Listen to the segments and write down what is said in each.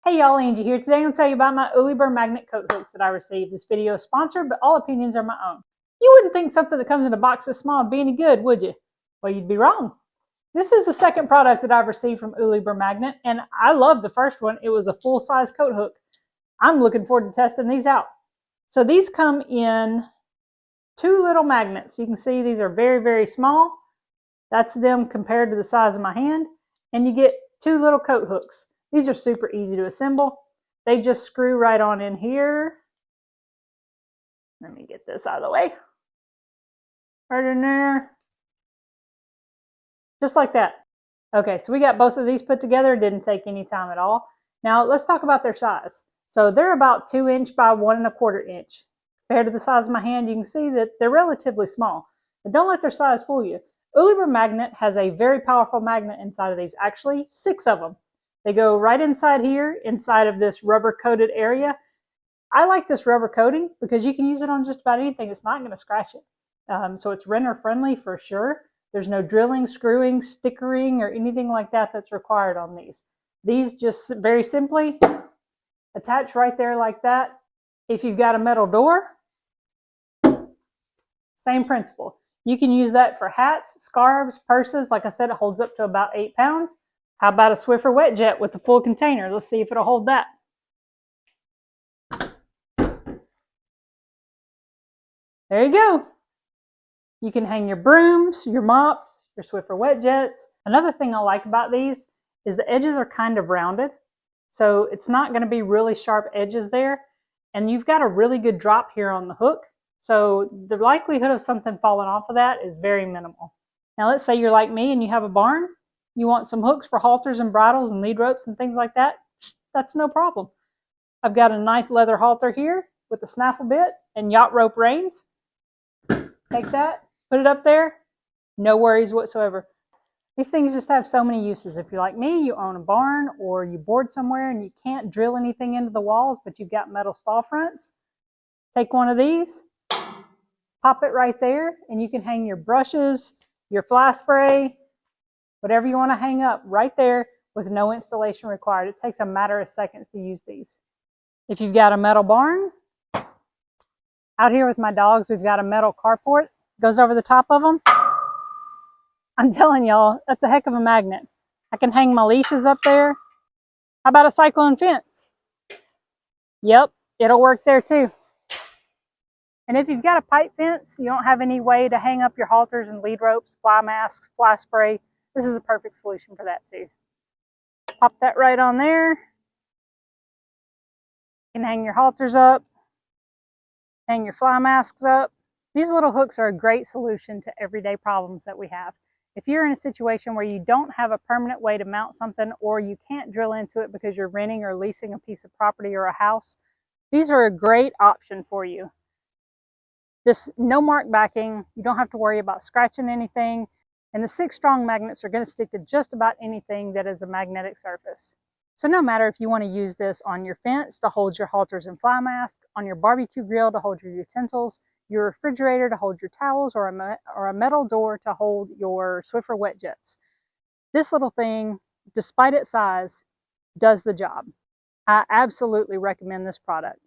Hey y'all, Angie here. Today I'm going to tell you about my Uliber magnet coat hooks that I received. This video is sponsored, but all opinions are my own. You wouldn't think something that comes in a box this small would be any good, would you? Well, you'd be wrong. This is the second product that I've received from Uliber Magnet, and I loved the first one. It was a full-size coat hook. I'm looking forward to testing these out. So these come in two little magnets. You can see these are very, very small. That's them compared to the size of my hand. And you get two little coat hooks. These are super easy to assemble. They just screw right on in here. Let me get this out of the way. Right in there. Just like that. Okay, so we got both of these put together. It didn't take any time at all. Now let's talk about their size. So they're about 2 inch by 1 1/4 inch. Compared to the size of my hand, you can see that they're relatively small. But don't let their size fool you. Uliber Magnet has a very powerful magnet inside of these, actually 6 of them. They go right inside here, inside of this rubber coated area. I like this rubber coating because you can use it on just about anything. It's not going to scratch it. So it's renter friendly for sure. There's no drilling, screwing, stickering, or anything like that that's required on these. These just very simply attach right there like that. If you've got a metal door, same principle. You can use that for hats, scarves, purses. Like I said, it holds up to about 8 pounds. How about a Swiffer wet jet with a full container? Let's see if it'll hold that. There you go. You can hang your brooms, your mops, your Swiffer wet jets. Another thing I like about these is the edges are kind of rounded. So it's not going to be really sharp edges there. And you've got a really good drop here on the hook. So the likelihood of something falling off of that is very minimal. Now let's say you're like me and you have a barn. You want some hooks for halters and bridles and lead ropes and things like that? That's no problem. I've got a nice leather halter here with a snaffle bit and yacht rope reins. Take that, put it up there, no worries whatsoever. These things just have so many uses. If you're like me, you own a barn or you board somewhere and you can't drill anything into the walls, but you've got metal stall fronts, take one of these, pop it right there, and you can hang your brushes, your fly spray, whatever you want to hang up right there with no installation required. It takes a matter of seconds to use these. If you've got a metal barn, out here with my dogs, we've got a metal carport. Goes over the top of them. I'm telling y'all, that's a heck of a magnet. I can hang my leashes up there. How about a cyclone fence? Yep, it'll work there too. And if you've got a pipe fence, you don't have any way to hang up your halters and lead ropes, fly masks, fly spray, this is a perfect solution for that too. Pop that right on there. You can hang your halters up, hang your fly masks up. These little hooks are a great solution to everyday problems that we have. If you're in a situation where you don't have a permanent way to mount something or you can't drill into it because you're renting or leasing a piece of property or a house, these are a great option for you. This no mark backing, you don't have to worry about scratching anything, and the 6 strong magnets are going to stick to just about anything that is a magnetic surface. So no matter if you want to use this on your fence to hold your halters and fly mask, on your barbecue grill to hold your utensils, your refrigerator to hold your towels, or a metal door to hold your Swiffer wet jets. This little thing, despite its size, does the job. I absolutely recommend this product.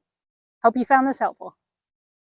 Hope you found this helpful.